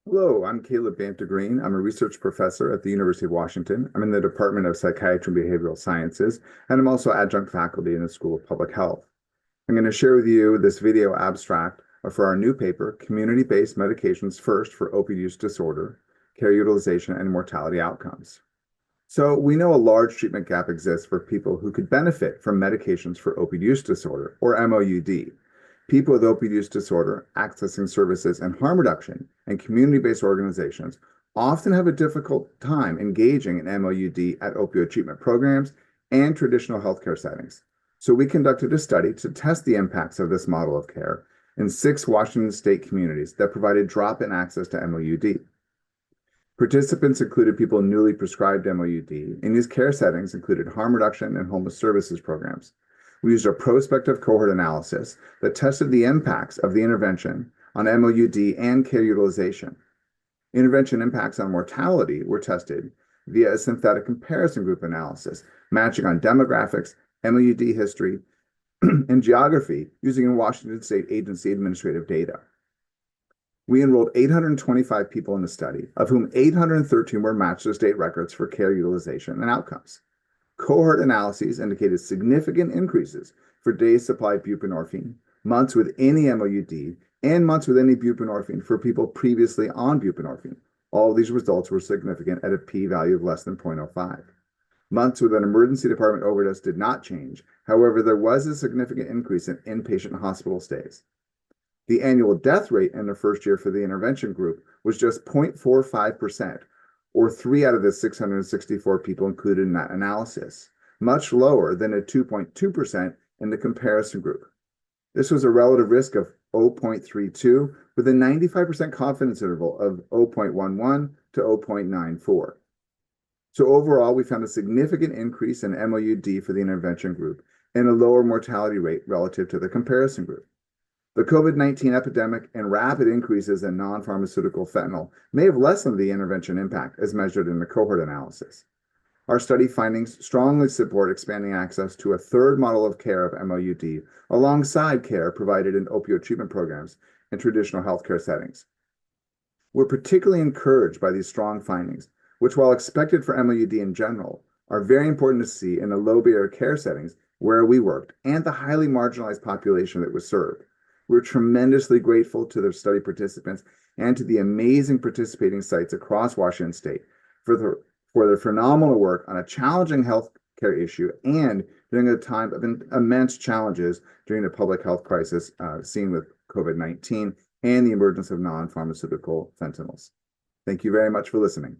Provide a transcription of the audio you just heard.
Hello, I'm Caleb Banta-Green. I'm a research professor at the University of Washington. I'm in the Department of Psychiatry and Behavioral Sciences, and I'm also adjunct faculty in the School of Public Health. I'm going to share with you this video abstract for our new paper, Community-Based Medications First for Opioid Use Disorder, Care Utilization and Mortality Outcomes. So we know a large treatment gap exists for people who could benefit from medications for opioid use disorder, or MOUD. People with opioid use disorder accessing services and harm reduction and community-based organizations often have a difficult time engaging in MOUD at opioid treatment programs and traditional healthcare settings. So we conducted a study to test the impacts of this model of care in 6 Washington state communities that provided drop-in access to MOUD. Participants included people newly prescribed MOUD, and these care settings included harm reduction and homeless services programs. We used a prospective cohort analysis that tested the impacts of the intervention on MOUD and care utilization. Intervention impacts on mortality were tested via a synthetic comparison group analysis, matching on demographics, MOUD history, and geography using a Washington State Agency administrative data. We enrolled 825 people in the study, of whom 813 were matched to state records for care utilization and outcomes. Cohort analyses indicated significant increases for days supplied buprenorphine, months with any MOUD, and months with any buprenorphine for people previously on buprenorphine. All of these results were significant at a p-value of less than 0.05. Months with an emergency department overdose did not change. However, there was a significant increase in inpatient hospital stays. The annual death rate in the first year for the intervention group was just 0.45%, or 3 out of the 664 people included in that analysis, much lower than a 2.2% in the comparison group. This was a relative risk of 0.32 with a 95% confidence interval of 0.11 to 0.94. So overall, we found a significant increase in MOUD for the intervention group and a lower mortality rate relative to the comparison group. The COVID-19 epidemic and rapid increases in non-pharmaceutical fentanyl may have lessened the intervention impact as measured in the cohort analysis. Our study findings strongly support expanding access to a third model of care of MOUD alongside care provided in opioid treatment programs in traditional healthcare settings. We're particularly encouraged by these strong findings, which, while expected for MOUD in general, are very important to see in the low-barrier care settings where we worked and the highly marginalized population that was served. We're tremendously grateful to the study participants and to the amazing participating sites across Washington State for their phenomenal work on a challenging healthcare issue and during a time of immense challenges during the public health crisis seen with COVID-19 and the emergence of non-pharmaceutical fentanyls. Thank you very much for listening.